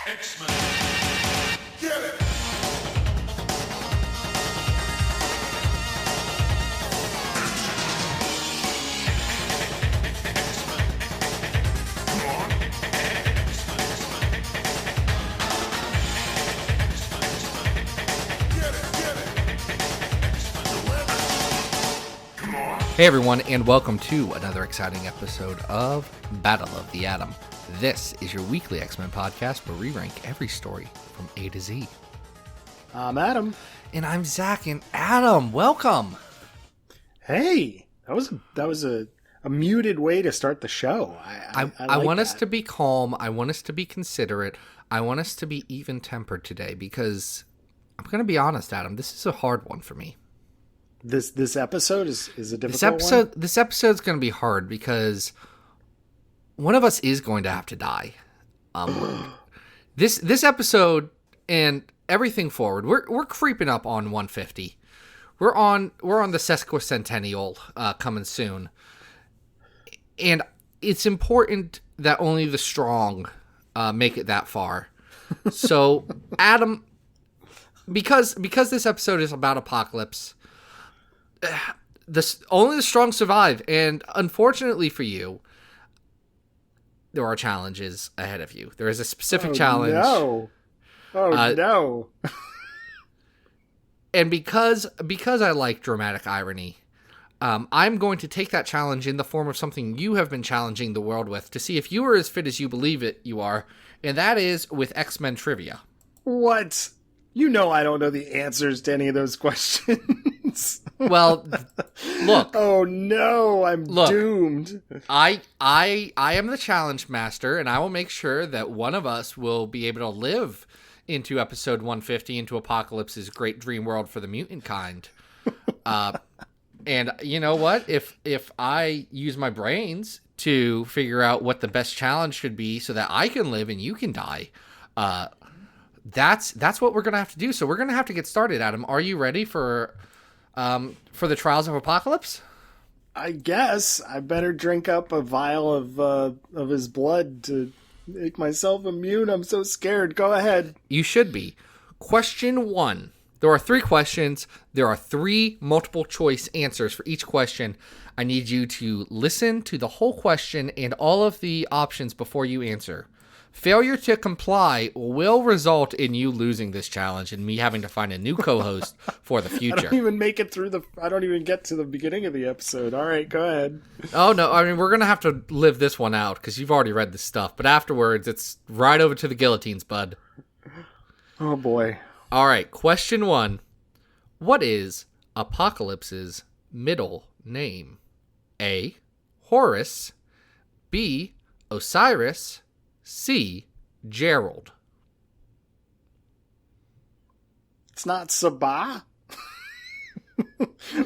X-Men. Get it! Hey everyone, and welcome to another exciting episode of Battle of the Atom. This is your weekly X-Men podcast where we rank every story from A to Z. I'm Adam. And I'm Zach, and Adam, welcome! Hey, that was a muted way to start the show. I like want that. us to be calm, I want us to be considerate, I want us to be even-tempered today, because I'm going to be honest, Adam, this is a hard one for me. This episode is a difficult one? This episode's going to be hard because one of us is going to have to die. This episode and everything forward, we're creeping up on 150. We're on the sesquicentennial coming soon, and it's important that only the strong make it that far. So, Adam, because this episode is about apocalypse. Only the strong survive, and unfortunately for you, there are challenges ahead of you. There is a specific challenge. No. No. And because I like dramatic irony, I'm going to take that challenge in the form of something you have been challenging the world with to see if you are as fit as you believe it you are, and that is with X-Men trivia. What? You know I don't know the answers to any of those questions. Well, look. Oh no, I'm doomed. I am the challenge master, and I will make sure that one of us will be able to live into episode 150, into Apocalypse's great dream world for the mutant kind. And you know what? If I use my brains to figure out what the best challenge should be so that I can live and you can die, that's what we're going to have to do. So we're going to have to get started, Adam. Are you ready for the Trials of Apocalypse? I guess I better drink up a vial of his blood to make myself immune. I'm so scared. Go ahead. You should be. Question 1. There are 3 questions. There are 3 multiple choice answers for each question. I need you to listen to the whole question and all of the options before you answer. Failure to comply will result in you losing this challenge and me having to find a new co-host for the future. I don't even make it through I don't even get to the beginning of the episode. All right, go ahead. Oh, no. I mean, we're going to have to live this one out because you've already read this stuff. But afterwards, it's right over to the guillotines, bud. Oh, boy. All right. Question 1. What is Apocalypse's middle name? A. Horus. B. Osiris. C. Gerald. It's not Sabah?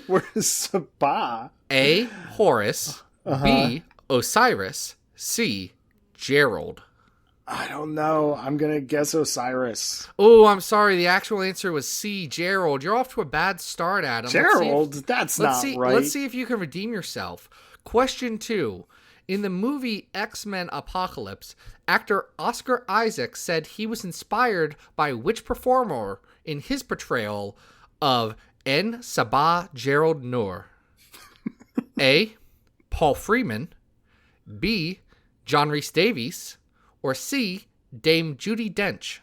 Where's Sabah? A. Horus. B. Osiris. C. Gerald. I don't know. I'm going to guess Osiris. Oh, I'm sorry. The actual answer was C. Gerald. You're off to a bad start, Adam. Gerald? That's not right. Let's see if you can redeem yourself. Question 2. In the movie X-Men Apocalypse, actor Oscar Isaac said he was inspired by which performer in his portrayal of N. Sabah Gerald Noor? A. Paul Freeman. B. John Rhys Davies. Or C. Dame Judi Dench?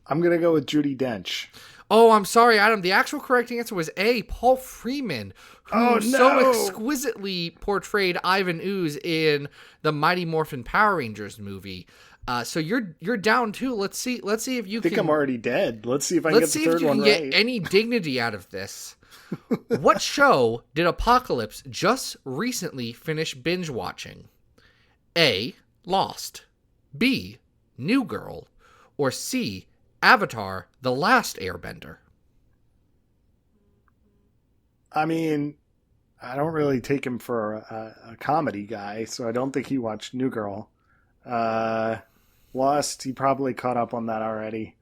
I'm going to go with Judi Dench. Oh, I'm sorry, Adam. The actual correct answer was A. Paul Freeman, who so exquisitely portrayed Ivan Ooze in the Mighty Morphin Power Rangers movie. So you're down 2. Let's see if you can. I think I'm already dead. Let's see if I can get the third one right. Let's see if you can get any dignity out of this. What show did Apocalypse just recently finish binge watching? A. Lost. B. New Girl. Or C. Avatar: The Last Airbender. I mean, I don't really take him for a comedy guy, so I don't think he watched New Girl. Lost, he probably caught up on that already.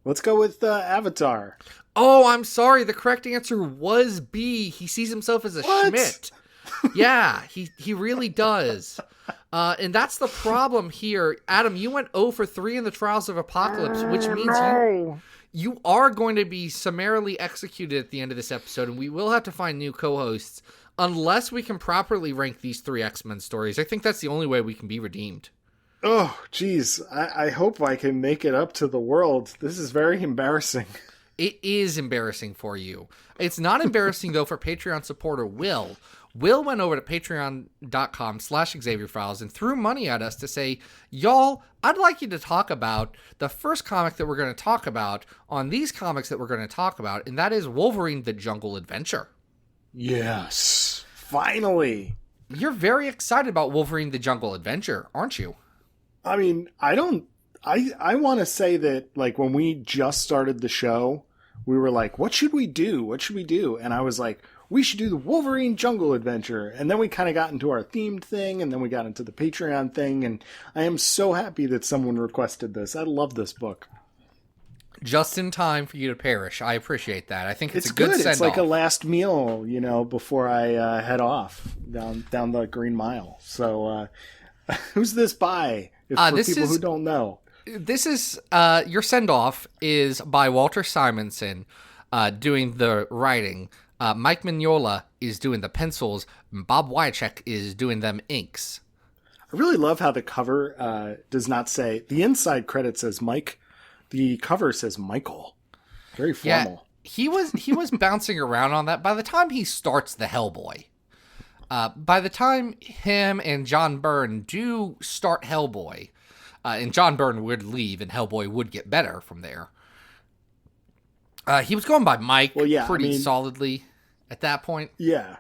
Let's go with Avatar. Oh, I'm sorry. The correct answer was B. He sees himself as a Schmidt. Yeah, he really does. And that's the problem here. Adam, you went 0 for 3 in the Trials of Apocalypse, which means you are going to be summarily executed at the end of this episode, and we will have to find new co-hosts unless we can properly rank these 3 X-Men stories. I think that's the only way we can be redeemed. Oh, geez. I hope I can make it up to the world. This is very embarrassing. It is embarrassing for you. It's not embarrassing, though, for Patreon supporter Will. Will went over to patreon.com/XavierFiles and threw money at us to say, y'all, I'd like you to talk about the first comic that we're going to talk about on these comics that we're going to talk about, and that is Wolverine the Jungle Adventure. Yes. Finally. You're very excited about Wolverine the Jungle Adventure, aren't you? I mean, I want to say that, like, when we just started the show, we were like, what should we do? What should we do? And I was like, we should do the Wolverine Jungle Adventure. And then we kind of got into our themed thing, and then we got into the Patreon thing, and I am so happy that someone requested this. I love this book. Just in time for you to perish. I appreciate that. I think it's a good good send-off. It's like a last meal, before I head off down the Green Mile. So, who's this by? For people who don't know. This is, your send-off is by Walter Simonson, doing the writing. Mike Mignola is doing the pencils. And Bob Wycheck is doing them inks. I really love how the cover does not say, the inside credit says Mike. The cover says Michael. Very formal. Yeah, he was bouncing around on that. By the time he starts the Hellboy, by the time him and John Byrne do start Hellboy, and John Byrne would leave and Hellboy would get better from there, he was going by Mike pretty solidly at that point. Yeah.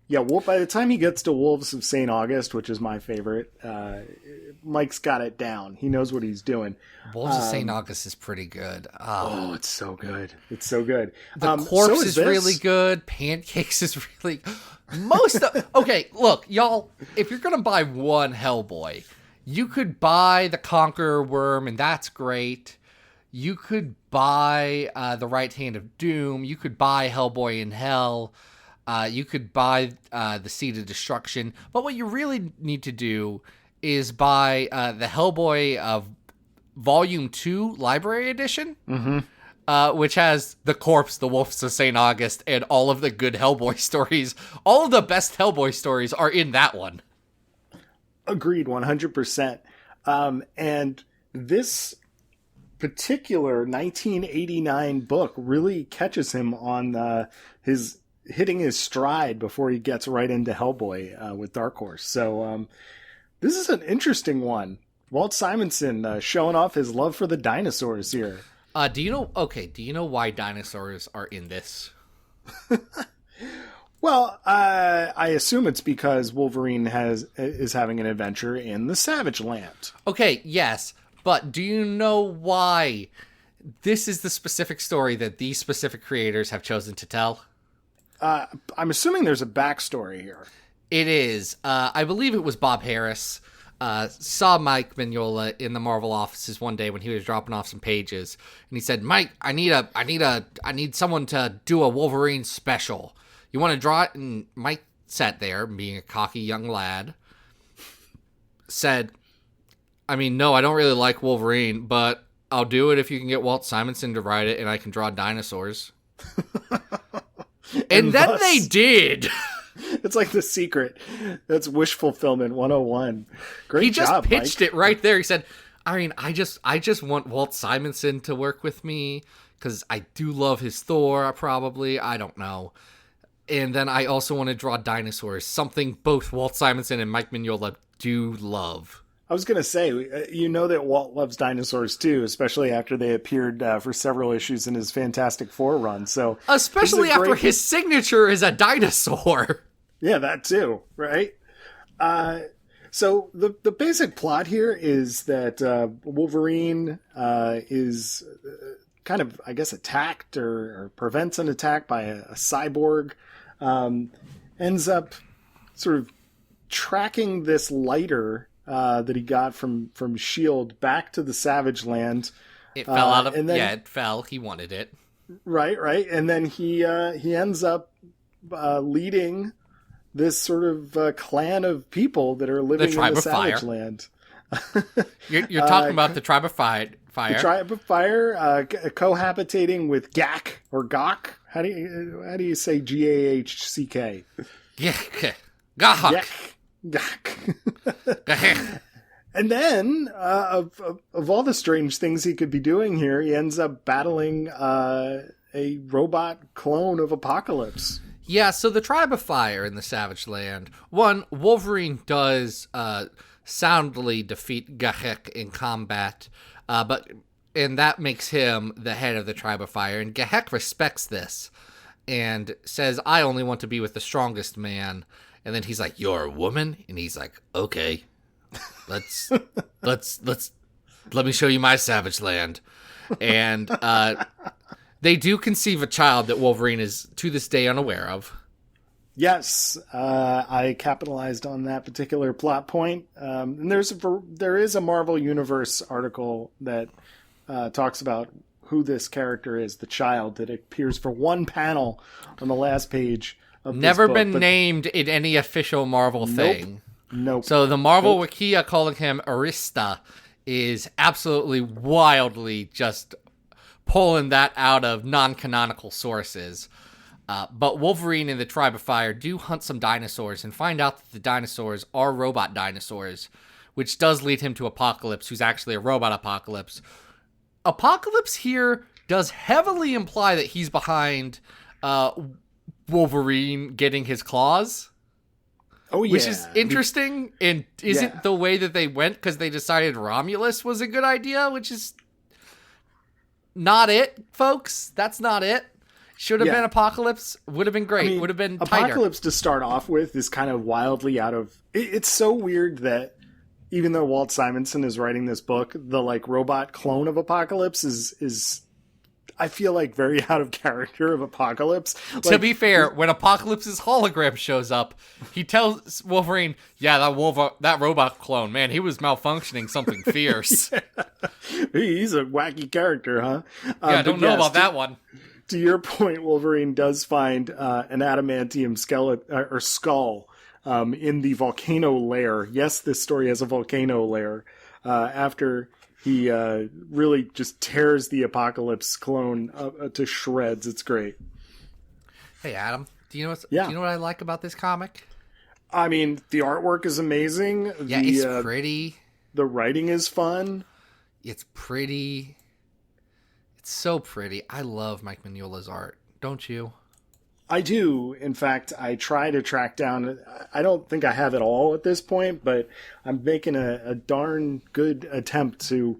Yeah, well, by the time he gets to Wolves of St. August, which is my favorite, Mike's got it down. He knows what he's doing. Wolves of St. August is pretty good. Oh, it's so good. It's so good. The Corpse is really good. Pancakes is really... Okay, look, y'all, if you're going to buy one Hellboy, you could buy the Conqueror Worm, and that's great. You could buy the Right Hand of Doom. You could buy Hellboy in Hell. You could buy the Seed of Destruction. But what you really need to do is buy the Hellboy of Volume 2 Library Edition, which has The Corpse, The Wolves of St. August, and all of the good Hellboy stories. All of the best Hellboy stories are in that one. Agreed, 100%. And this particular 1989 book really catches him on his hitting his stride before he gets right into Hellboy with Dark Horse. So this is an interesting one. Walt Simonson showing off his love for the dinosaurs here. Do you know why dinosaurs are in this? Well, I assume it's because Wolverine is having an adventure in the Savage Land. Okay, yes, but do you know why this is the specific story that these specific creators have chosen to tell? I'm assuming there's a backstory here. It is. I believe it was Bob Harris saw Mike Mignola in the Marvel offices one day when he was dropping off some pages, and he said, "Mike, I need someone to do a Wolverine special. You want to draw it?" And Mike sat there, being a cocky young lad, said, "I mean, no, I don't really like Wolverine, but I'll do it if you can get Walt Simonson to write it, and I can draw dinosaurs." And then thus, they did. It's like The Secret. That's wish fulfillment 101. Great job, He just pitched Mike. It right there. He said, I mean, I just want Walt Simonson to work with me because I do love his Thor, probably. I don't know. And then I also want to draw dinosaurs, something both Walt Simonson and Mike Mignola do love. I was going to say, you know that Walt loves dinosaurs too, especially after they appeared for several issues in his Fantastic Four run. So, especially after his signature is a dinosaur. Yeah, that too, right? So the basic plot here is that Wolverine is kind of, I guess, attacked or prevents an attack by a cyborg. Ends up sort of tracking this lighter that he got from S.H.I.E.L.D. back to the Savage Land. It fell out of... it fell. He wanted it. Right. And then he ends up leading this sort of clan of people that are living in the Savage Land. You're talking about the Tribe of Fire. The Tribe of Fire, cohabitating with Gak or Gok. How do you say Gahck? Gahak. Gak. And then, of all the strange things he could be doing here, he ends up battling a robot clone of Apocalypse. Yeah, so the Tribe of Fire in the Savage Land. One, Wolverine does soundly defeat Gahek in combat, and that makes him the head of the Tribe of Fire. And Gahek respects this and says, "I only want to be with the strongest man." And then he's like, "You're a woman?" And he's like, "Okay, let me show you my Savage Land." And they do conceive a child that Wolverine is to this day unaware of. Yes, I capitalized on that particular plot point. And there is a Marvel Universe article that talks about who this character is, the child, that appears for one panel on the last page of Never this book, been named in any official Marvel thing. Nope. So the Marvel Wikia calling him Arista is absolutely wildly just pulling that out of non-canonical sources. But Wolverine and the Tribe of Fire do hunt some dinosaurs and find out that the dinosaurs are robot dinosaurs, which does lead him to Apocalypse, who's actually a robot Apocalypse. Apocalypse here does heavily imply that he's behind Wolverine getting his claws. Oh, yeah. Which is interesting and isn't the way that they went because they decided Romulus was a good idea, which is not it, folks. That's not it. Should have been Apocalypse. Would have been great. I mean, would have been tighter. Apocalypse to start off with is kind of wildly out of... It's so weird that even though Walt Simonson is writing this book, the robot clone of Apocalypse is I feel like very out of character of Apocalypse. To be fair, when Apocalypse's hologram shows up, he tells Wolverine, "Yeah, that robot clone, man, he was malfunctioning something fierce." He's a wacky character, huh? I don't know about that one. To your point, Wolverine does find an adamantium skeleton or skull in the volcano lair. Yes, this story has a volcano lair. After he really just tears the Apocalypse clone to shreds. It's great. Hey, Adam, do you know what I like about this comic? I mean, the artwork is amazing. Yeah, it's pretty. The writing is fun. It's pretty. It's so pretty. I love Mike Mignola's art. Don't you? I do. In fact, I try to track down... I don't think I have it all at this point, but I'm making a darn good attempt to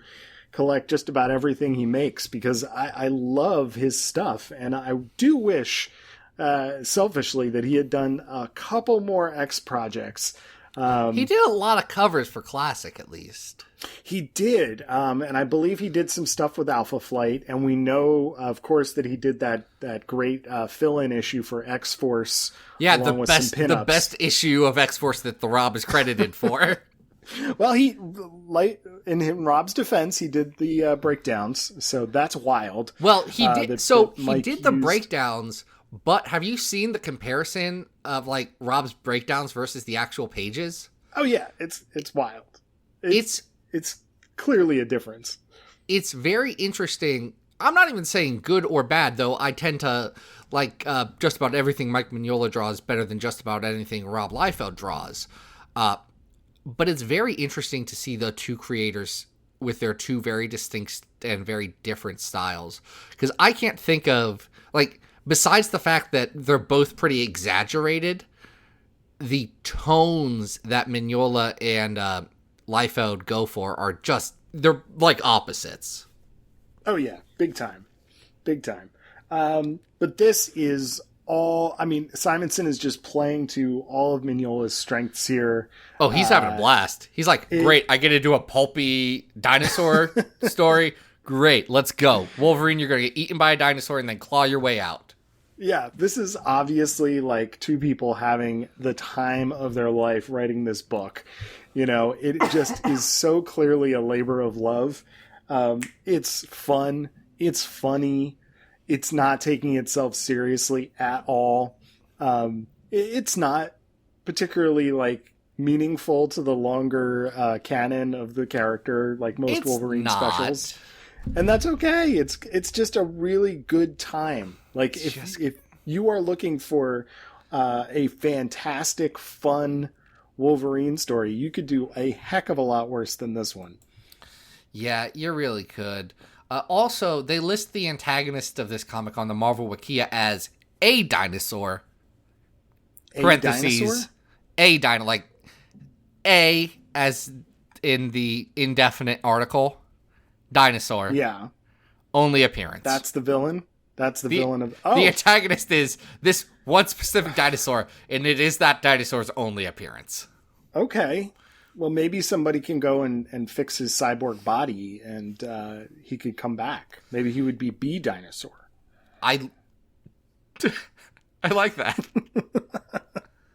collect just about everything he makes because I love his stuff. And I do wish, selfishly, that he had done a couple more X projects. He did a lot of covers for Classic, at least. He did, and I believe he did some stuff with Alpha Flight, and we know, of course, that he did that great fill-in issue for X-Force. Yeah, the best issue of X-Force that the Rob is credited for. Well, in Rob's defense, he did the breakdowns, so that's wild. Well, he did. He did the breakdowns, but have you seen the comparison of Rob's breakdowns versus the actual pages? Oh yeah, it's wild. It's clearly a difference. It's very interesting. I'm not even saying good or bad, though. I tend to like just about everything Mike Mignola draws better than just about anything Rob Liefeld draws. But it's very interesting to see the two creators with their two very distinct and very different styles. Because I can't think of, besides the fact that they're both pretty exaggerated, the tones that Mignola and Liefeld go for are just, they're like opposites. Oh yeah, big time. But this is all, Simonson is just playing to all of Mignola's strengths here. Oh, he's having a blast. He's like, great, I get to do a pulpy dinosaur story. Great, let's go. Wolverine, you're going to get eaten by a dinosaur and then claw your way out. Yeah, this is obviously two people having the time of their life writing this book. It just is so clearly a labor of love. It's fun. It's funny. It's not taking itself seriously at all. It's not particularly like meaningful to the longer canon of the character, like most Wolverine specials. And that's okay. It's just a really good time. Like if you are looking for a fantastic, fun Wolverine story, you could do a heck of a lot worse than this one. Yeah, you really could. Also, they list the antagonist of this comic on the Marvel Wikia as a dinosaur. Parentheses. Like A as in the indefinite article. Dinosaur. Yeah. Only appearance. That's the villain? That's the villain of... Oh. The antagonist is this one specific dinosaur, and it is that dinosaur's only appearance. Okay. Well, maybe somebody can go and fix his cyborg body, and he could come back. Maybe he would be B Dinosaur. I like that.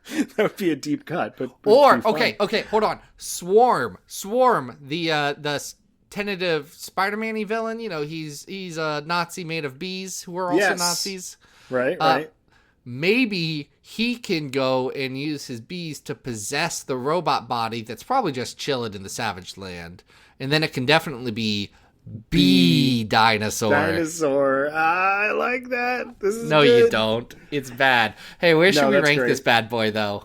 That would be a deep cut, but okay, hold on. Swarm, the tentative Spider-Man-y villain. You know, he's a Nazi made of bees who are also Nazis. Right. Maybe he can go and use his bees to possess the robot body that's probably just chilling in the Savage Land. And then it can definitely be B Dinosaur. Dinosaur. I like that. This is No, good. you don't. It's bad. Hey, where should we rank this bad boy, though?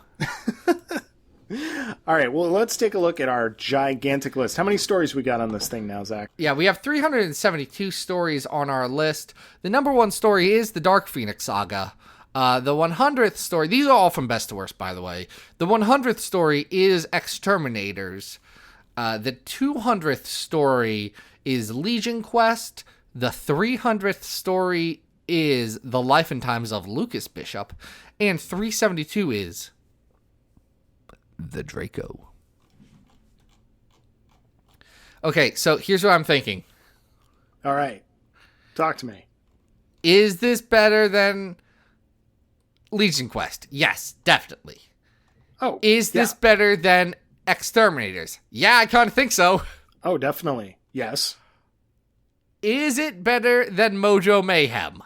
All right, well, let's take a look at our gigantic list. How many stories we got on this thing now, Zach? Yeah, we have 372 stories on our list. The number one story is the Dark Phoenix Saga. The 100th story, these are all from best to worst, by the way. The 100th story is Exterminators. The 200th story is Legion Quest. The 300th story is The Life and Times of Lucas Bishop. And 372 is The Draco. Okay, so here's what I'm thinking. All right. Talk to me. Is this better than Legion Quest? Yes, definitely. Oh, is this better than Exterminators? Yeah, I kind of think so. Oh, definitely. Yes. Is it better than Mojo Mayhem?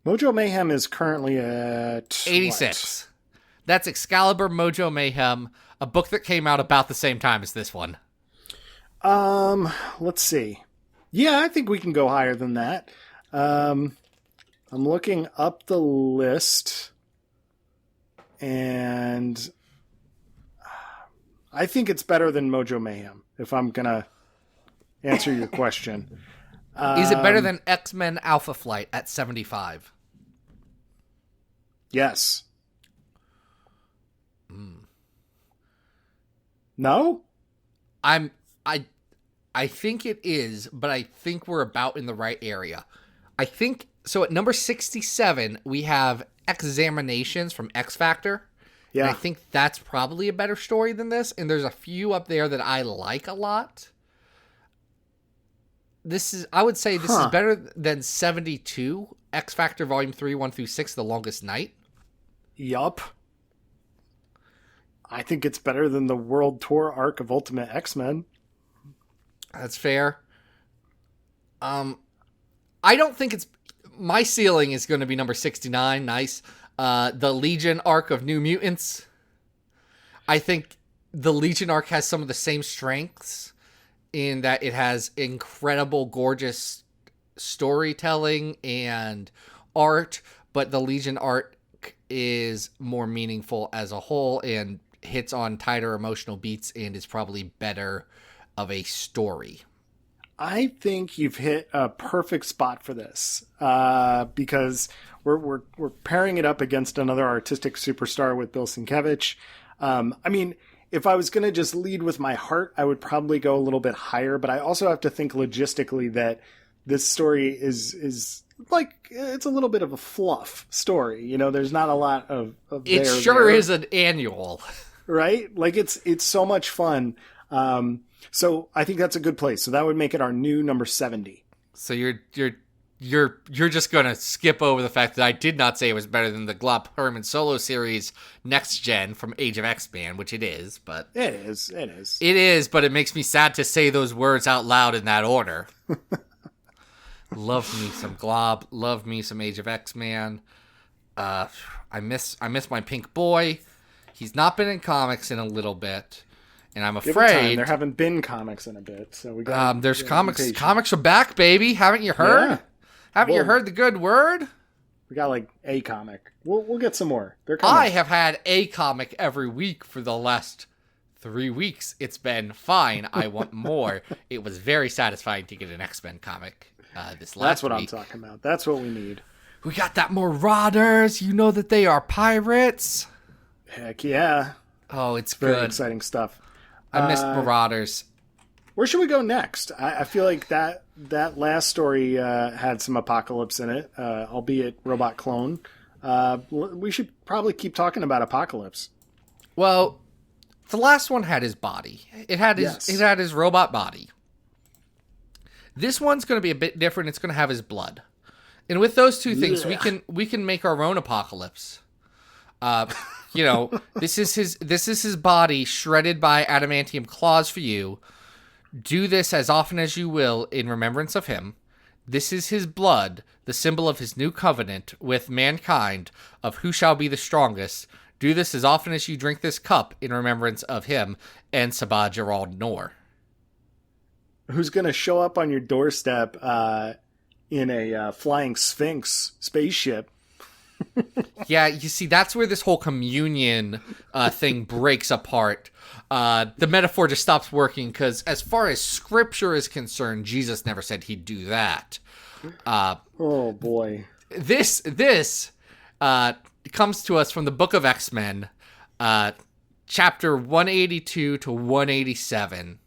Mojo Mayhem is currently at 86. What? That's Excalibur Mojo Mayhem, a book that came out about the same time as this one. Let's see. Yeah, I think we can go higher than that. I'm looking up the list, and I think it's better than Mojo Mayhem, if I'm going to answer your question. Is it better than X-Men Alpha Flight at 75? Yes. No? I think it is, but I think we're about in the right area. I think, so at number 67, we have Examinations from X Factor. Yeah. And I think that's probably a better story than this, and there's a few up there that I like a lot. I would say this is better than 72, X Factor Volume 3, 1-6, The Longest Night. Yup. I think it's better than the World Tour arc of Ultimate X-Men. That's fair. I don't think it's... My ceiling is going to be number 69. Nice. The Legion arc of New Mutants. I think the Legion arc has some of the same strengths in that it has incredible, gorgeous storytelling and art, but the Legion arc is more meaningful as a whole and hits on tighter emotional beats and is probably better of a story. I think you've hit a perfect spot for this because we're pairing it up against another artistic superstar with Bill Sienkiewicz. I mean, if I was going to just lead with my heart, I would probably go a little bit higher, but I also have to think logistically that this story is like, it's a little bit of a fluff story. You know, there's not a lot of it sure is an annual. Right? Like it's so much fun. So I think that's a good place. So that would make it our new number 70. So you're just going to skip over the fact that I did not say it was better than the Glop Herman solo series Next Gen from Age of X-Man, which it is, but... It is. It is, but it makes me sad to say those words out loud in that order. Love me some Glob. Love me some Age of X-Man. I miss my pink boy. He's not been in comics in a little bit, and I'm afraid there haven't been comics in a bit. So we got there's comics. Comics are back, baby. Haven't you heard? Yeah. Haven't you heard the good word? We got like a comic. We'll get some more. They're coming. I have had a comic every week for the last 3 weeks. It's been fine. I want more. It was very satisfying to get an X-Men comic this last week. That's what I'm talking about. That's what we need. We got that Marauders. You know that they are pirates. Heck yeah. Oh, it's Very good. exciting stuff. I missed Marauders. Where should we go next? I feel like that last story had some apocalypse in it, albeit robot clone. We should probably keep talking about apocalypse. Well, the last one had his body. It had his robot body. This one's going to be a bit different. It's going to have his blood. And with those two things, we can make our own apocalypse. This is his body shredded by adamantium claws for you. Do this as often as you will in remembrance of him. This is his blood, the symbol of his new covenant with mankind of who shall be the strongest. Do this as often as you drink this cup in remembrance of him and Sabah Gerald Noor. Who's going to show up on your doorstep in a flying sphinx spaceship? Yeah, you see, that's where this whole communion thing breaks apart. The metaphor just stops working because as far as scripture is concerned, Jesus never said he'd do that. Oh, boy. This comes to us from the Book of X-Men, chapter 182 to 187.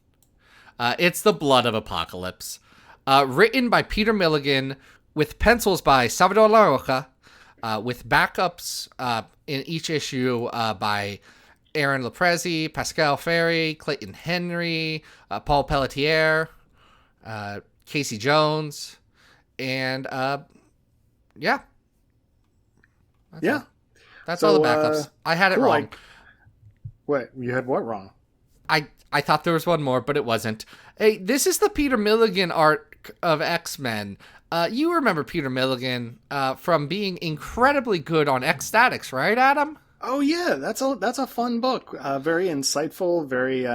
It's the Blood of Apocalypse. Written by Peter Milligan with pencils by Salvador Larroca, with backups in each issue by Aaron Leprezi, Pascal Ferry, Clayton Henry, Paul Pelletier, Casey Jones, and yeah. That's all the backups. I had it wrong. What? You had what wrong? I thought there was one more, but it wasn't. Hey, this is the Peter Milligan art of X-Men. You remember Peter Milligan from being incredibly good on X-Statix, right, Adam? Oh yeah, that's a fun book. Very insightful, very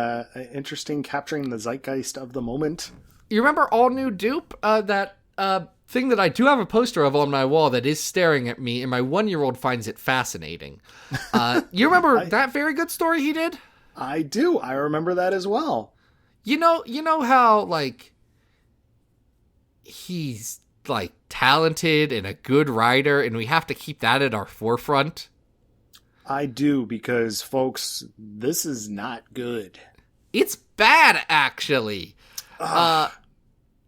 interesting, capturing the zeitgeist of the moment. You remember All New Dupe? That thing that I do have a poster of on my wall that is staring at me, and my 1-year-old finds it fascinating. You remember that very good story he did? I do. I remember that as well. You know how like he's like talented and a good writer, and we have to keep that at our forefront. I do, because folks, this is not good. It's bad, actually.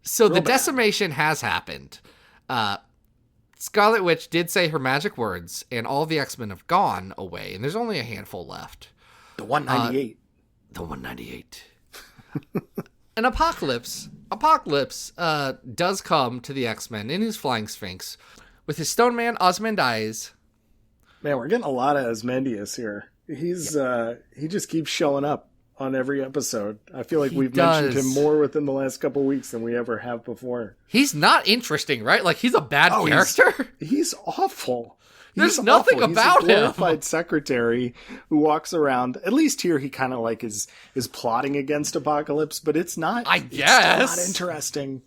So the decimation has happened. Scarlet Witch did say her magic words, and all the X-Men have gone away, and there's only a handful left. The 198. The 198. An Apocalypse does come to the X-Men in his Flying Sphinx with his Stone Man Ozymandias. Man, we're getting a lot of Ozymandias here. He just keeps showing up on every episode. I feel like we've mentioned him more within the last couple weeks than we ever have before. He's not interesting, right? Like, he's a bad character. He's awful. There's nothing about him. He's a glorified secretary who walks around. At least here he kind of like is plotting against Apocalypse, but it's not. I guess it's not interesting.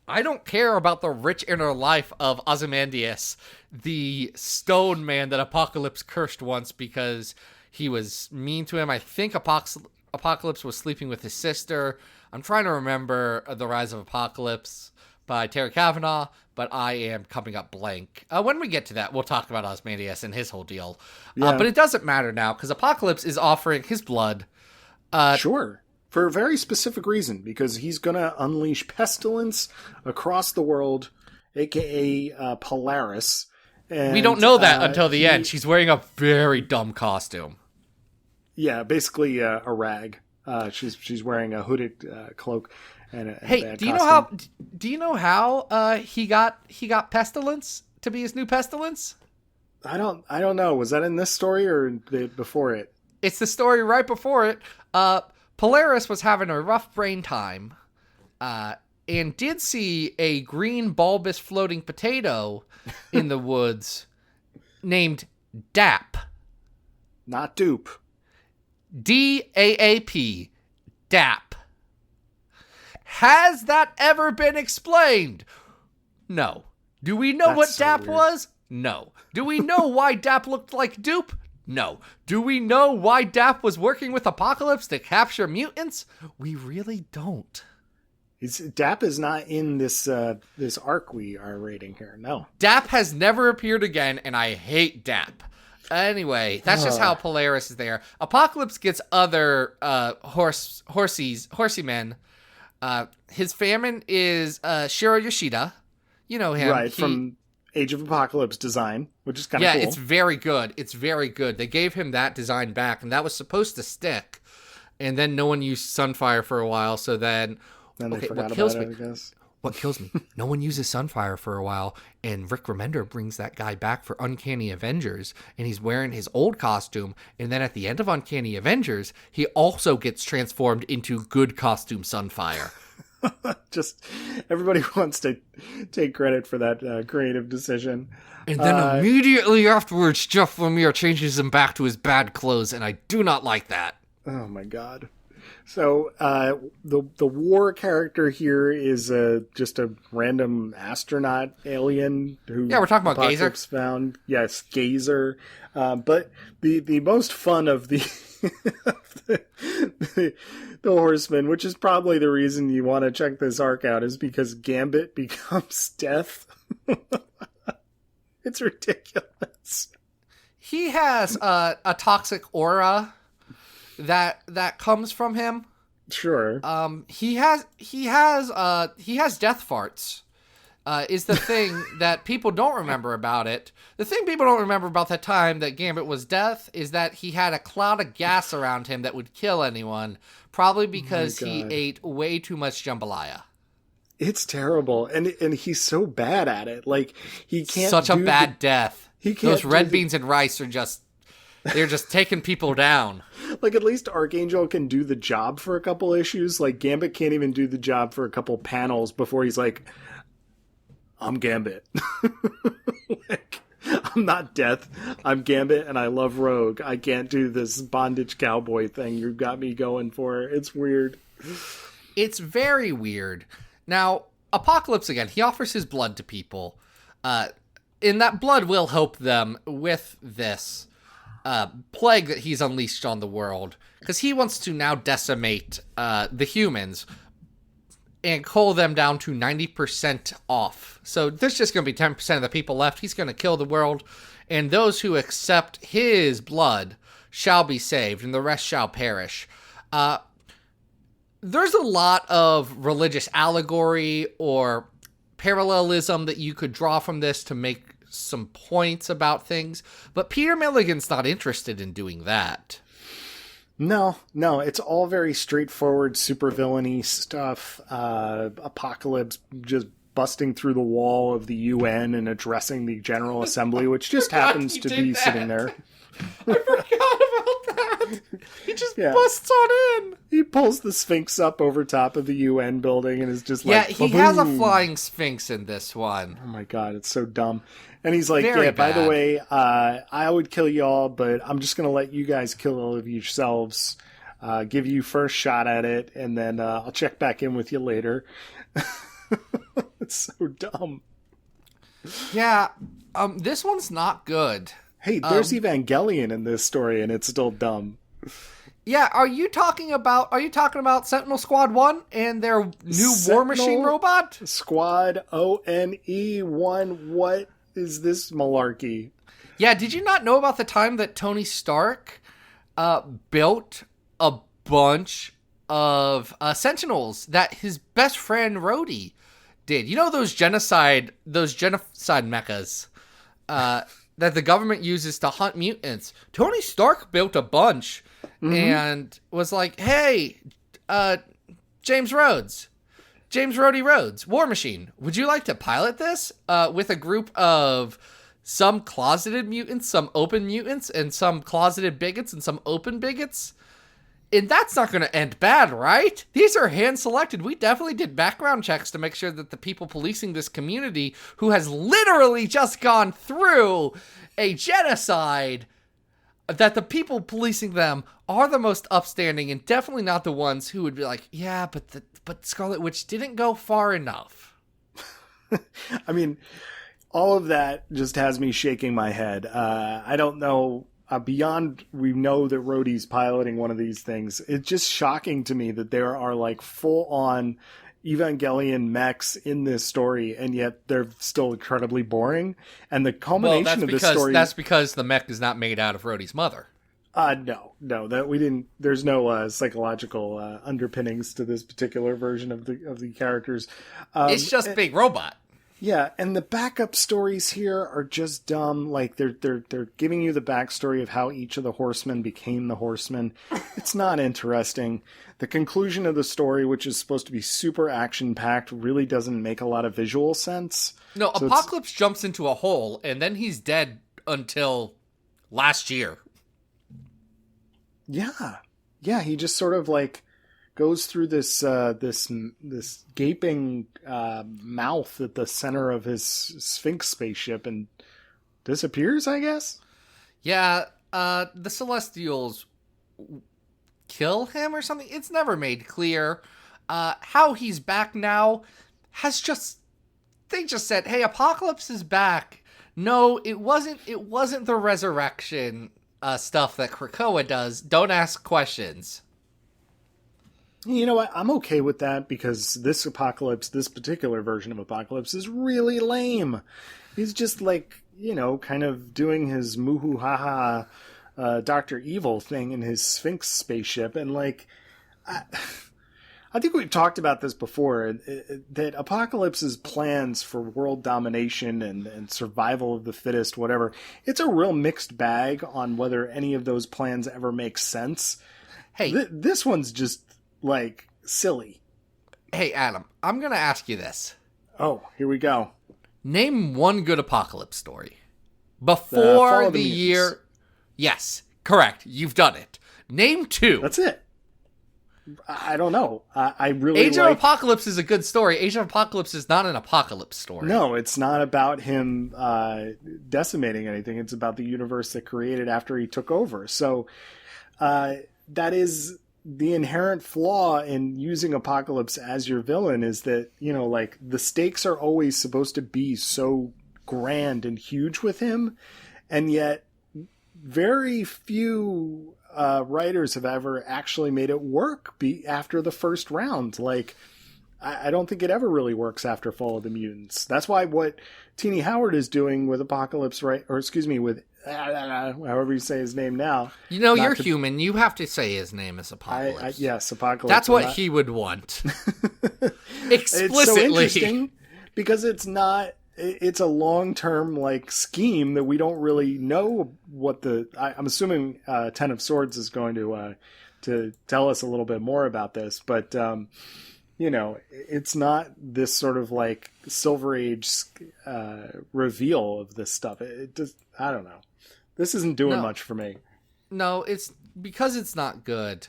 I don't care about the rich inner life of Ozymandias, the stone man that Apocalypse cursed once because he was mean to him. I think Apocalypse was sleeping with his sister. I'm trying to remember The Rise of Apocalypse by Terry Kavanagh, but I am coming up blank. When we get to that, we'll talk about Ozymandias and his whole deal. Yeah. But it doesn't matter now, because Apocalypse is offering his blood. Sure. For a very specific reason, because he's going to unleash pestilence across the world, a.k.a. Polaris. And, we don't know that until the end. She's wearing a very dumb costume. Yeah, basically a rag. She's wearing a hooded cloak and a bad do you know how he got pestilence to be his new pestilence? I don't know. Was that in this story or before it? It's the story right before it. Polaris was having a rough brain time, and did see a green bulbous floating potato in the woods, named DAP. Not dupe. DAAP. DAP. Has that ever been explained? No. Do we know what so DAP weird. was? No. Do we know why DAP looked like dupe? No. Do we know why DAP was working with Apocalypse to capture mutants? We really don't. DAP is not in this this arc we are rating here. No. DAP has never appeared again, and I hate DAP. Anyway, that's just how Polaris is there. Apocalypse gets other horsey men. His famine is Shiro Yoshida. You know him. Right, from Age of Apocalypse design, which is kind of cool. Yeah, it's very good. It's very good. They gave him that design back, and that was supposed to stick. And then no one used Sunfire for a while, so then they forgot about it, I guess. What kills me, no one uses Sunfire for a while, and Rick Remender brings that guy back for Uncanny Avengers, and he's wearing his old costume, and then at the end of Uncanny Avengers, he also gets transformed into good costume Sunfire. Just everybody wants to take credit for that creative decision. And then immediately afterwards, Jeff Lemire changes him back to his bad clothes, and I do not like that. Oh my god. So the war character here is just a random astronaut alien who we're talking about Gazer. Apocalypse found. Yes, Gazer. But the most fun of the the Horsemen, which is probably the reason you want to check this arc out, is because Gambit becomes Death. It's ridiculous. He has a toxic aura that comes from him. Sure. He has death farts. Is the thing that people don't remember about it. The thing people don't remember about that time that Gambit was death is that he had a cloud of gas around him that would kill anyone, probably because he ate way too much jambalaya. It's terrible, and he's so bad at it. Like, he can't. Such a bad death. He can't. Those red beans and rice are they're just taking people down. Like, at least Archangel can do the job for a couple issues. Like, Gambit can't even do the job for a couple panels before he's like, I'm Gambit. Like, I'm not Death. I'm Gambit, and I love Rogue. I can't do this bondage cowboy thing you got me going for. It's weird. It's very weird. Now, Apocalypse, again, he offers his blood to people. And that blood will help them with this plague that he's unleashed on the world. Because he wants to now decimate the humans and cull them down to 90% off. So there's just going to be 10% of the people left. He's going to kill the world. And those who accept his blood shall be saved, and the rest shall perish. There's a lot of religious allegory or parallelism that you could draw from this to make some points about things, but Peter Milligan's not interested in doing that. No, it's all very straightforward supervillainy stuff. Apocalypse just busting through the wall of the UN and addressing the General Assembly, which just happens to be sitting there. I forgot about that. He just busts on in. He pulls the Sphinx up over top of the UN building and is just like, he has a flying Sphinx in this one. Oh my god, it's so dumb. And he's like, Very by the bad. way, I would kill y'all, but I'm just going to let you guys kill all of yourselves, give you first shot at it, and then I'll check back in with you later. It's so dumb. Yeah, this one's not good. Hey, there's Evangelion in this story, and it's still dumb. Yeah, are you talking about Sentinel Squad 1 and their new War Machine Sentinel robot? Squad ONE1. What is this malarkey? Yeah, did you not know about the time that Tony Stark built a bunch of Sentinels that his best friend Rhodey did? You know those genocide mechas that the government uses to hunt mutants? Tony Stark built a bunch and was like, hey, James Rhodey Rhodes, War Machine, would you like to pilot this with a group of some closeted mutants, some open mutants, and some closeted bigots and some open bigots? And that's not going to end bad, right? These are hand-selected. We definitely did background checks to make sure that the people policing this community, who has literally just gone through a genocide, that the people policing them are the most upstanding and definitely not the ones who would be like, yeah, but Scarlet Witch didn't go far enough. I mean, all of that just has me shaking my head. I don't know. Beyond we know that Rhodey's piloting one of these things, it's just shocking to me that there are like full-on Evangelion mechs in this story, and yet they're still incredibly boring. And the culmination of this story... That's because the mech is not made out of Rhodey's mother. No, that we didn't. There's no psychological underpinnings to this particular version of the characters. It's just big robot. Yeah, and the backup stories here are just dumb. Like they're giving you the backstory of how each of the horsemen became the horsemen. It's not interesting. The conclusion of the story, which is supposed to be super action packed, really doesn't make a lot of visual sense. No, so Apocalypse jumps into a hole and then he's dead until last year. Yeah, he just sort of like goes through this gaping mouth at the center of his Sphinx spaceship and disappears, I guess? Yeah, the Celestials kill him or something. It's never made clear. How he's back now they just said, hey, Apocalypse is back. No, it wasn't the resurrection stuff that Krakoa does. Don't ask questions. You know what? I'm okay with that because this particular version of Apocalypse is really lame. He's just like, kind of doing his moo-hoo ha-ha Dr. Evil thing in his Sphinx spaceship. And like, I think we've talked about this before, that Apocalypse's plans for world domination and survival of the fittest, whatever, it's a real mixed bag on whether any of those plans ever make sense. Hey, this one's just like silly. Hey, Adam, I'm going to ask you this. Oh, here we go. Name one good Apocalypse story. Before the year... Yes, correct. You've done it. Name two. That's it. I don't know. I really Age of Apocalypse is a good story. Age of Apocalypse is not an apocalypse story. No, it's not about him decimating anything. It's about the universe that created after he took over. So that is the inherent flaw in using Apocalypse as your villain, is that, like, the stakes are always supposed to be so grand and huge with him, and yet very few writers have ever actually made it work after the first round. Like, I don't think it ever really works after Fall of the Mutants. That's why what Teenie Howard is doing with Apocalypse, right? Or excuse me, with however you say his name now. You're human. You have to say his name is Apocalypse. Yes, Apocalypse. That's what he would want. Explicitly. It's so interesting because it's not. It's a long-term like scheme that we don't really know what I'm assuming Ten of Swords is going to tell us a little bit more about this, but it's not this sort of like Silver Age reveal of this stuff. It just, I don't know. This isn't doing much for me. No, it's because it's not good,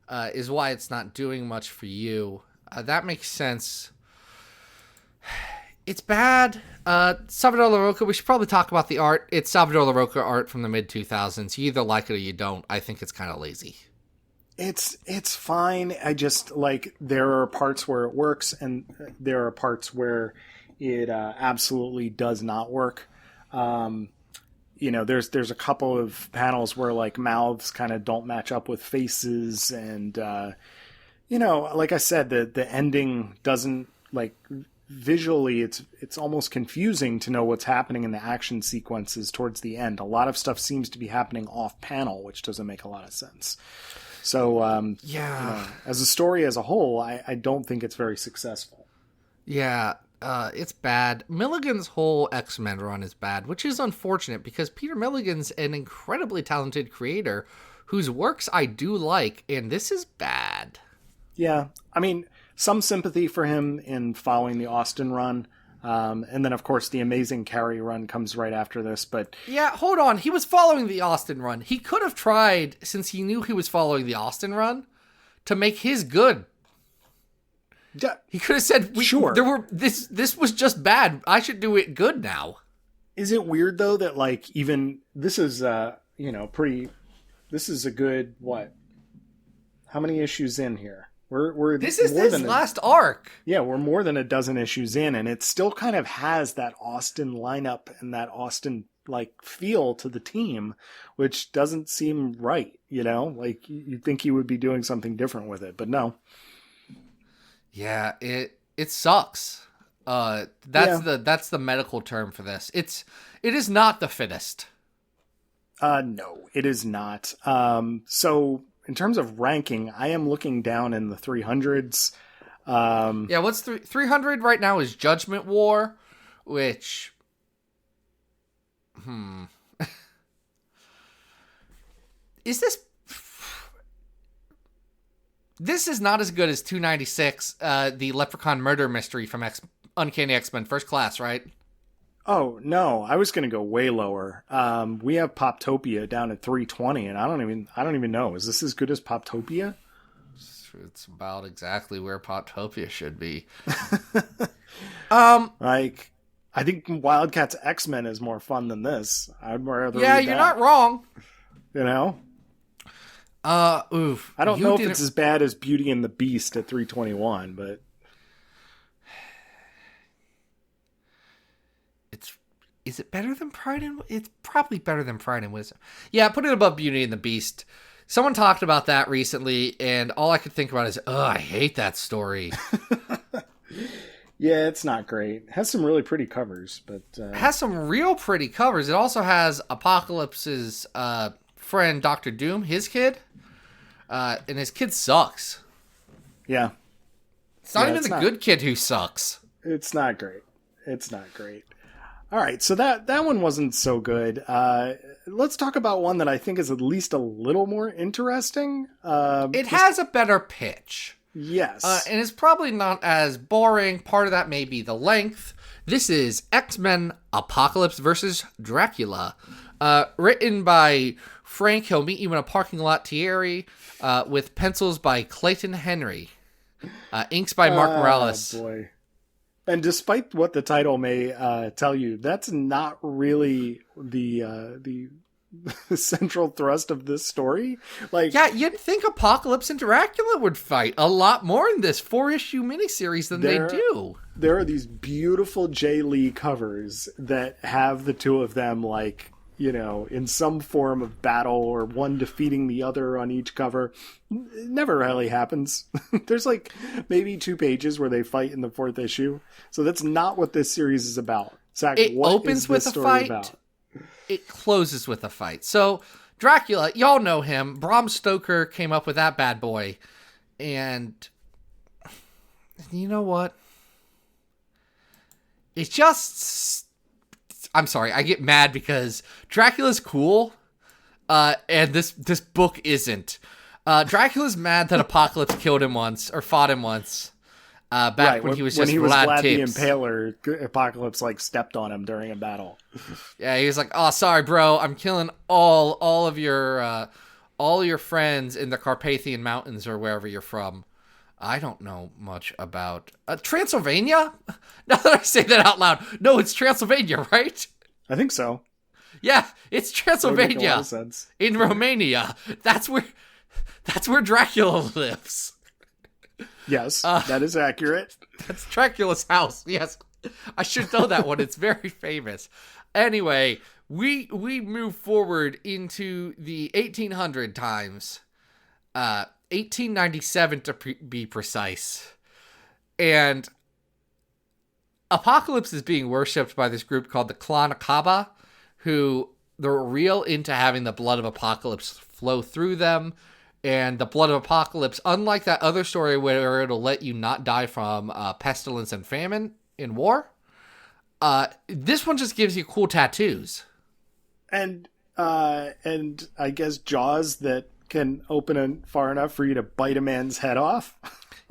is why it's not doing much for you. That makes sense. It's bad. Salvador LaRocca, we should probably talk about the art. It's Salvador LaRocca art from the mid-2000s. You either like it or you don't. I think it's kind of lazy. It's fine. I just, like, there are parts where it works, and there are parts where it absolutely does not work. There's a couple of panels where, like, mouths kind of don't match up with faces, and, like I said, the ending doesn't, like... Visually, it's almost confusing to know what's happening in the action sequences towards the end. A lot of stuff seems to be happening off panel, which doesn't make a lot of sense. So, as a story as a whole, I don't think it's very successful. Yeah, it's bad. Milligan's whole X-Men run is bad, which is unfortunate because Peter Milligan's an incredibly talented creator whose works I do like, and this is bad. Yeah, I mean... Some sympathy for him in following the Austin run. And then, of course, the Amazing Carry run comes right after this. But yeah, hold on. He was following the Austin run. He could have tried, since he knew he was following the Austin run, to make his good. yeah, He could have said, Sure. This was just bad. I should do it good now. is it weird though that like even this is this is a good what? How many issues in here? We're This is more his than last arc. Yeah, we're more than a dozen issues in, and it still kind of has that Austin lineup and that Austin like feel to the team, which doesn't seem right. Like you'd think he would be doing something different with it, but no. Yeah, it sucks. That's the medical term for this. It is not the fittest. No, it is not. So in terms of ranking, I am looking down in the 300s. Yeah, what's 300 right now is Judgment War, which is this is not as good as 296, the Leprechaun murder mystery from Uncanny X-Men First Class, right? Oh, no, I was going to go way lower. We have Poptopia down at 320, and I don't even know. Is this as good as Poptopia? It's about exactly where Poptopia should be. Like, I think Wildcats X-Men is more fun than this. I'd rather Yeah, read you're that, not wrong. Oof. I don't know if it's as bad as Beauty and the Beast at 321, but is it better than Pride and... It's probably better than Pride and Wisdom. Yeah, put it above Beauty and the Beast. Someone talked about that recently, and all I could think about is, I hate that story. yeah, it's not great. It has some really pretty covers, but... It has some real pretty covers. It also has Apocalypse's friend, Dr. Doom, his kid. And his kid sucks. Yeah. It's not even the good kid who sucks. It's not great. All right, so that one wasn't so good. Let's talk about one that I think is at least a little more interesting. It has a better pitch. Yes. And it's probably not as boring. Part of that may be the length. This is X-Men Apocalypse versus Dracula. Written by Frank He'll Meet You in a Parking Lot Thierry, with pencils by Clayton Henry. Inks by Mark Morales. Boy. And despite what the title may tell you, that's not really the central thrust of this story. Like, yeah, you'd think Apocalypse and Dracula would fight a lot more in this 4-issue miniseries than they do. There are these beautiful Jay Lee covers that have the two of them, like, in some form of battle, or one defeating the other on each cover. It never really happens. There's like maybe 2 pages where they fight in the 4th issue. So that's not what this series is about. Zach, it what opens is with this a story fight. about? It closes with a fight. So Dracula, y'all know him. Bram Stoker came up with that bad boy. And you know what? It's just... I'm sorry, I get mad because Dracula's cool, and this book isn't. Dracula's mad that Apocalypse killed him once, or fought him once, back when he was just Vlad the Tips. Impaler. Apocalypse like stepped on him during a battle. Yeah, he was like, "Oh, sorry, bro, I'm killing all of your friends in the Carpathian Mountains or wherever you're from." I don't know much about Transylvania. Now that I say that out loud, no, it's Transylvania, right? I think so. Yeah, it's Transylvania. That would make a lot of sense. In Romania. That's where Dracula lives. Yes, that is accurate. That's Dracula's house. Yes, I should know that one. It's very famous. Anyway, we move forward into the 1800 times. 1897 to be precise. And Apocalypse is being worshipped by this group called the Clan Akaba, who they're real into having the blood of Apocalypse flow through them. And the blood of Apocalypse, unlike that other story where it'll let you not die from pestilence and famine in war, this one just gives you cool tattoos. And I guess jaws that can open far enough for you to bite a man's head off.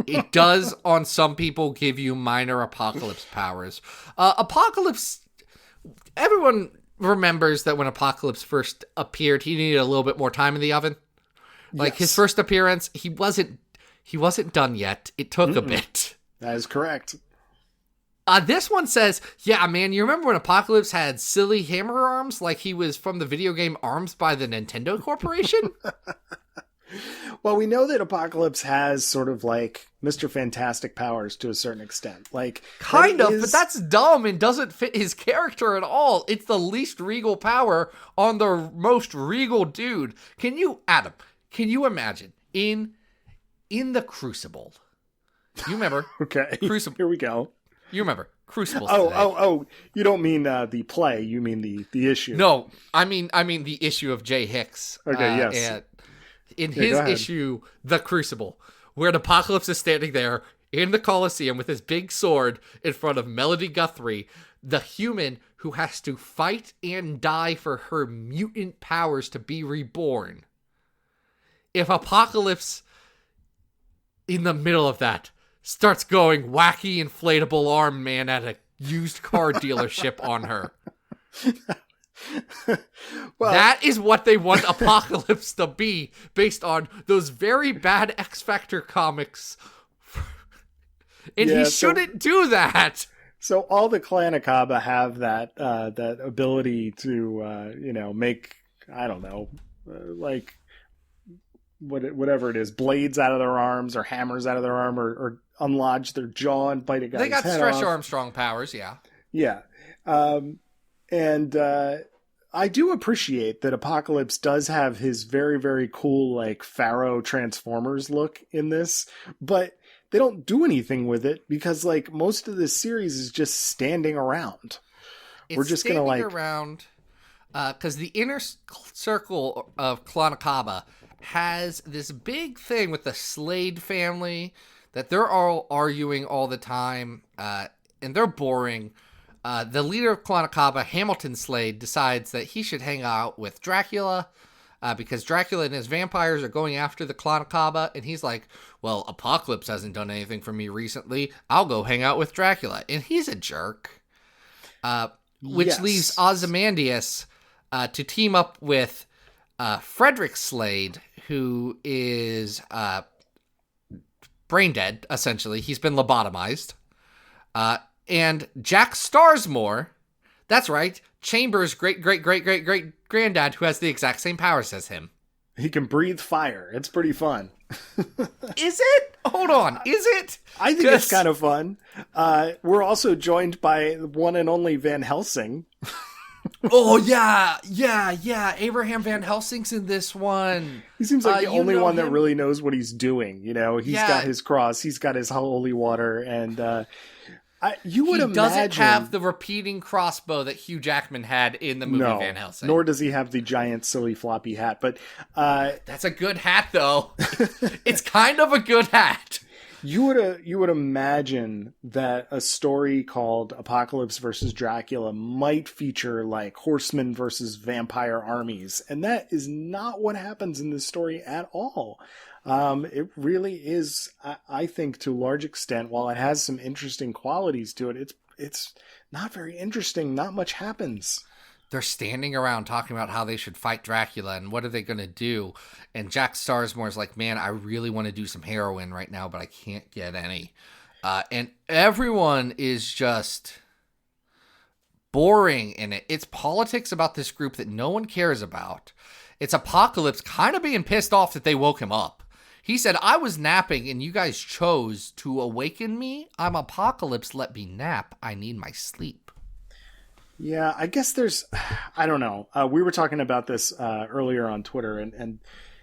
It does, on some people, give you minor Apocalypse powers. Apocalypse, everyone remembers that when Apocalypse first appeared, he needed a little bit more time in the oven. Like, his first appearance, he wasn't done yet. It took a bit. That is correct. This one says, yeah, man, you remember when Apocalypse had silly hammer arms like he was from the video game Arms by the Nintendo Corporation? Well, we know that Apocalypse has sort of like Mr. Fantastic powers to a certain extent. Like, kind of, but that's dumb and doesn't fit his character at all. It's the least regal power on the most regal dude. Adam, can you imagine in the Crucible? You remember? Okay. Crucible. Here we go. You remember Crucible? Oh! You don't mean the play. You mean the issue. No, I mean the issue of Jay Hicks. Okay. Yes. In his issue, The Crucible, where an Apocalypse is standing there in the Colosseum with his big sword in front of Melody Guthrie, the human who has to fight and die for her mutant powers to be reborn. If Apocalypse, in the middle of that, starts going wacky inflatable arm man at a used car dealership on her. Well, that is what they want Apocalypse to be, based on those very bad X Factor comics. And he shouldn't do that. So all the Clan Akaba have that ability to make, I don't know, like whatever it is, blades out of their arms or hammers out of their arm or unlodge their jaw and bite a guy's head off. They got Stretch Armstrong powers, yeah. Yeah. And I do appreciate that Apocalypse does have his very, very cool, like, Pharaoh Transformers look in this, but they don't do anything with it because, like, most of this series is just standing around. We're just going to, like... around, because the inner circle of Clan Akaba has this big thing with the Slade family that they're all arguing all the time, and they're boring. The leader of Clan Akaba, Hamilton Slade, decides that he should hang out with Dracula because Dracula and his vampires are going after the Clan Akaba, and he's like, well, Apocalypse hasn't done anything for me recently. I'll go hang out with Dracula. And he's a jerk, which leaves Ozymandias to team up with Frederick Slade, who is brain dead, essentially. He's been lobotomized. And Jack Starsmore, that's right, Chambers' great-great-great-great-great-granddad, who has the exact same powers as him. He can breathe fire. It's pretty fun. Is it? Hold on. Is it? I think it's kind of fun. We're also joined by the one and only Van Helsing. Oh, yeah. Abraham Van Helsing's in this one. He seems like the only one that really knows what he's doing. You know, he's got his cross, he's got his holy water, and... He doesn't have the repeating crossbow that Hugh Jackman had in the movie Van Helsing. Nor does he have the giant, silly, floppy hat. But that's a good hat, though. It's kind of a good hat. You would imagine that a story called Apocalypse versus Dracula might feature like horsemen versus vampire armies, and that is not what happens in this story at all. It really is, I think, to a large extent, while it has some interesting qualities to it, it's not very interesting. Not much happens. They're standing around talking about how they should fight Dracula and what are they going to do. And Jack Starsmore's like, man, I really want to do some heroin right now, but I can't get any. And everyone is just boring in it. It's politics about this group that no one cares about. It's Apocalypse kind of being pissed off that they woke him up. He said, I was napping and you guys chose to awaken me. I'm Apocalypse. Let me nap. I need my sleep. Yeah, I guess there's, I don't know. We were talking about this earlier on Twitter and,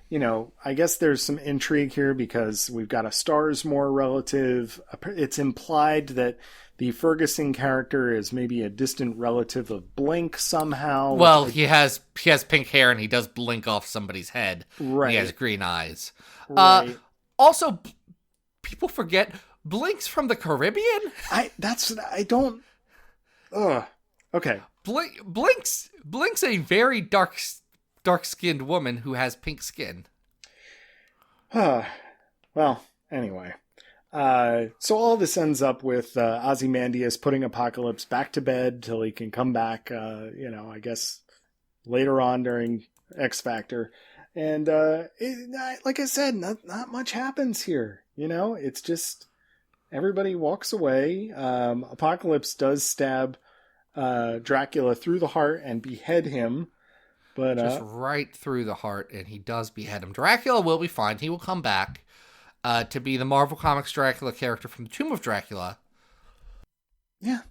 you know, I guess there's some intrigue here because we've got a Starsmore relative. It's implied that the Ferguson character is maybe a distant relative of Blink somehow. Well, he has pink hair and he does blink off somebody's head. Right. He has green eyes. Right. Also, people forget Blink's from the Caribbean. Okay. Blink's a very dark-skinned woman who has pink skin. Well, anyway. So all this ends up with Ozymandias putting Apocalypse back to bed till he can come back, I guess later on during X Factor. And like I said, not much happens here. It's just everybody walks away. Apocalypse does stab Dracula through the heart and behead him. But just right through the heart, and he does behead him. Dracula will be fine. He will come back to be the Marvel Comics Dracula character from the Tomb of Dracula. Yeah.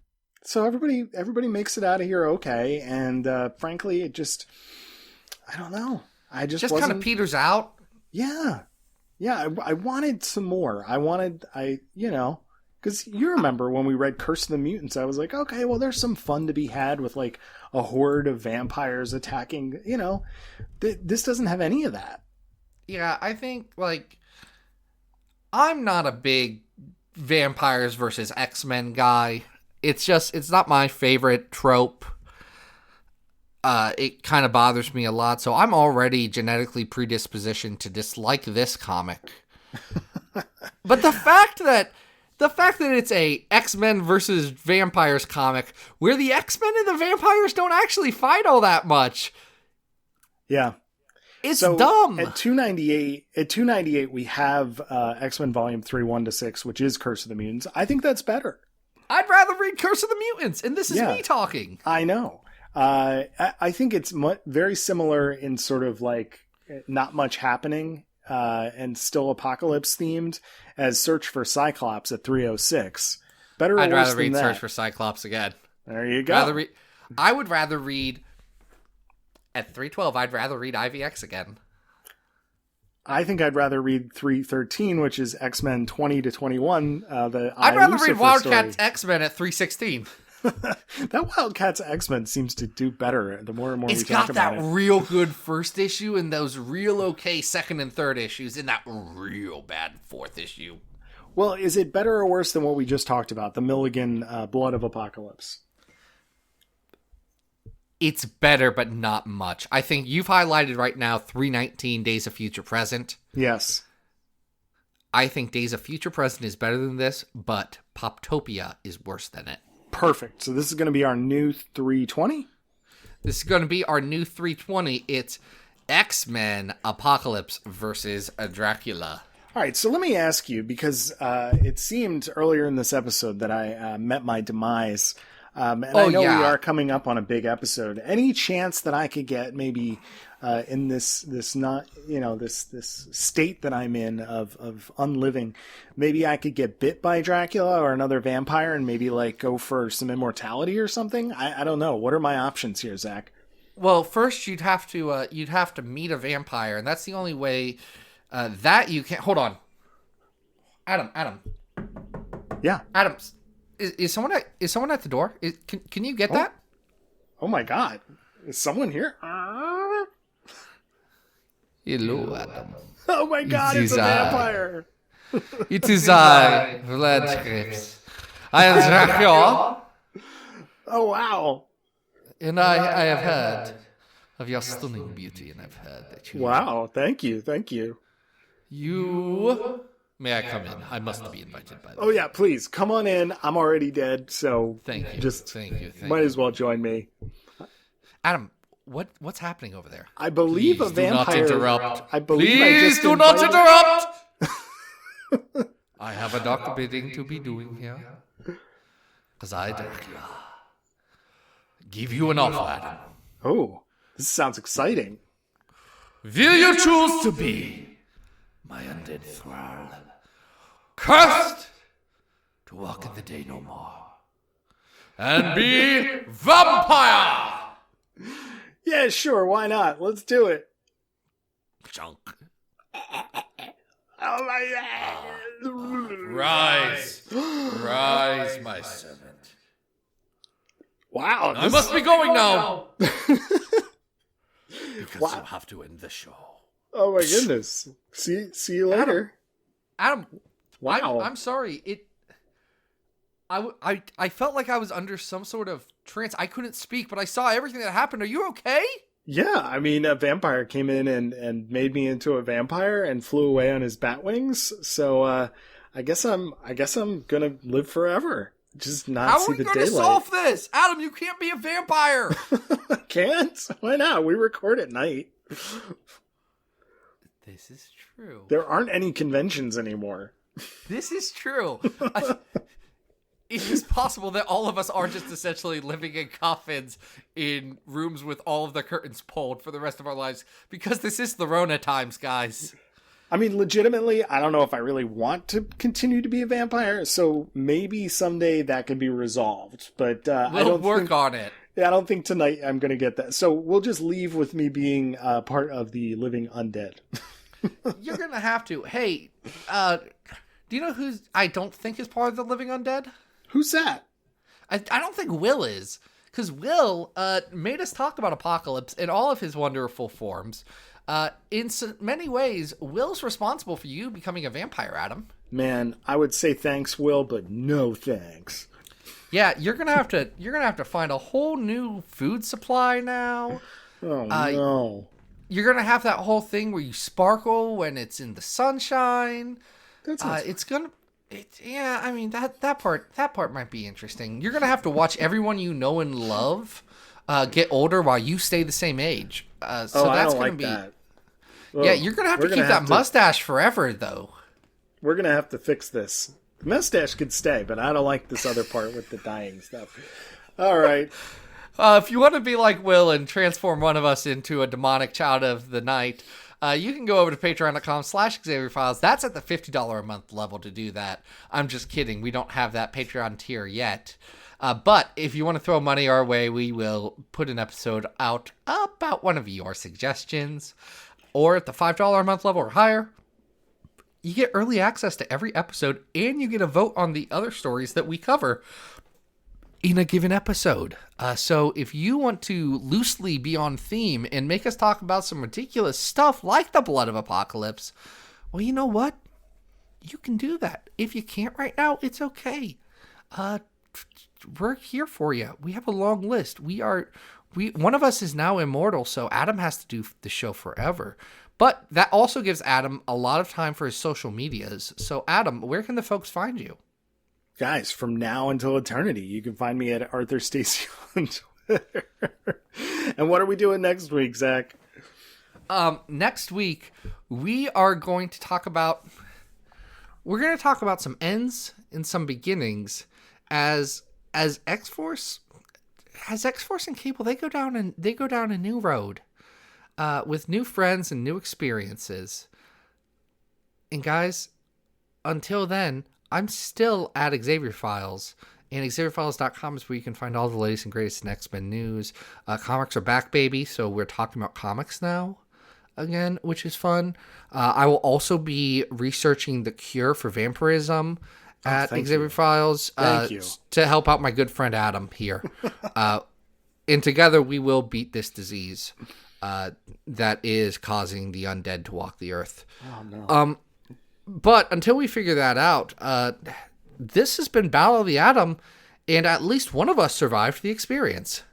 So everybody makes it out of here okay, and frankly, it just, I don't know. I just kind of peters out. Yeah. I wanted some more. Because you remember when we read Curse of the Mutants, I was like, okay, well, there's some fun to be had with like a horde of vampires attacking. This doesn't have any of that. Yeah, I think like I'm not a big vampires versus X-Men guy. It's not my favorite trope. It kind of bothers me a lot, so I'm already genetically predispositioned to dislike this comic. But the fact that it's a X-Men versus vampires comic where the X-Men and the vampires don't actually fight all that much. Yeah. It's dumb. At 298 we have X-Men Volume 3 1-6, which is Curse of the Mutants. I think that's better. I'd rather read Curse of the Mutants, and this is me talking. I know. I think it's very similar in sort of like not much happening and still apocalypse themed as Search for Cyclops at 306. Better or I'd worse rather read than that? Search for Cyclops again. There you go. I would rather read at 312. I'd rather read IVX again. I think I'd rather read 313, which is X-Men 20 to 21. I'd rather read Wildcats X-Men at 316. That Wildcats X-Men seems to do better the more and more we talk about it. It's got that real good first issue and those real okay second and third issues and that real bad fourth issue. Well, is it better or worse than what we just talked about, the Milligan Blood of Apocalypse? It's better, but not much. I think you've highlighted right now 319 Days of Future Present. Yes. I think Days of Future Present is better than this, but Poptopia is worse than it. Perfect. So this is going to be our new 320? This is going to be our new 320. It's X-Men Apocalypse versus Dracula. All right, so let me ask you, because it seemed earlier in this episode that I met my demise. I know we are coming up on a big episode. Any chance that I could get maybe in this state that I'm in of unliving, maybe I could get bit by Dracula or another vampire and maybe like go for some immortality or something? I don't know. What are my options here, Zach? Well, first you'd have to meet a vampire, and that's the only way that you can. Hold on, Adam. Yeah, Adam. Is someone at the door? Can you get that? Oh my God! Is someone here? Hello, Adam. Oh my God! It's a vampire. It is I, Vlad Krebs. I am Dracula. Oh wow! And I have heard of your stunning beauty, and I've heard that you. Wow! Thank you. You. May I come in? I must be invited by the way. Oh yeah, please come on in. I'm already dead, so thank you. Thank you. Might as well join me. Adam, what's happening over there? I believe Please a vampire. Do not interrupt. I believe Please I just do not interrupt. I have a doctor bidding to be doing here, because I, Dracula, give you an offer, Adam. Oh, this sounds exciting. Will you choose to be my undead thrall, cursed to walk in the day no more, and be vampire? Yeah, sure, why not? Let's do it. Junk. Oh my God. Rise, my servant. Wow. I must be going now. Because you have to end the show. Oh my goodness. See you later. Adam, wow. I'm sorry. I felt like I was under some sort of trance. I couldn't speak, but I saw everything that happened. Are you okay? Yeah, I mean, a vampire came in and made me into a vampire and flew away on his bat wings. So I guess I'm gonna live forever. Just not How see are we the going to daylight. solve this? Adam, you can't be a vampire. Can't? Why not? We record at night. This is true. There aren't any conventions anymore. This is true. It is possible that all of us are just essentially living in coffins in rooms with all of the curtains pulled for the rest of our lives, because this is the Rona times, guys. I mean, legitimately, I don't know if I really want to continue to be a vampire, so maybe someday that can be resolved. But I We'll don't work think, on it. I don't think tonight I'm going to get that. So we'll just leave with me being part of the living undead. You're going to have to. Hey, do you know who I don't think is part of the living undead? Who's that? I don't think Will is. Because Will made us talk about Apocalypse in all of his wonderful forms. In so many ways, Will's responsible for you becoming a vampire, Adam. Man, I would say thanks, Will, but no thanks. Yeah, you're gonna have to find a whole new food supply now. Oh no! You're gonna have that whole thing where you sparkle when it's in the sunshine. That's Yeah, I mean that part might be interesting. You're gonna have to watch everyone you know and love get older while you stay the same age. So I that's don't gonna like be. that. Yeah, you're gonna have to keep that mustache forever, though. We're gonna have to fix this. The mustache could stay, but I don't like this other part with the dying stuff. All right. If you want to be like Will and transform one of us into a demonic child of the night, you can go over to patreon.com/XavierFiles. That's at the $50 a month level to do that. I'm just kidding. We don't have that Patreon tier yet. But if you want to throw money our way, we will put an episode out about one of your suggestions. Or at the $5 a month level or higher, you get early access to every episode, and you get a vote on the other stories that we cover in a given episode. So if you want to loosely be on theme and make us talk about some ridiculous stuff like the Blood of Apocalypse, well, you know what? You can do that. If you can't right now, it's okay. We're here for you. We have a long list. One of us is now immortal, so Adam has to do the show forever. But that also gives Adam a lot of time for his social medias. So, Adam, where can the folks find you? Guys, from now until eternity, you can find me at Arthur Stacy on Twitter. And what are we doing next week, Zach? Next week, we're going to talk about some ends and some beginnings as X-Force and Cable, they go down a new road with new friends and new experiences. And guys, until then, I'm still at Xavier Files, and XavierFiles.com is where you can find all the latest and greatest in X-Men news. Comics are back, baby, so we're talking about comics now again, which is fun. I will also be researching the cure for vampirism at Xavier Files to help out my good friend Adam here. And together we will beat this disease that is causing the undead to walk the earth. Oh, no. But until we figure that out, this has been Battle of the Atom, and at least one of us survived the experience.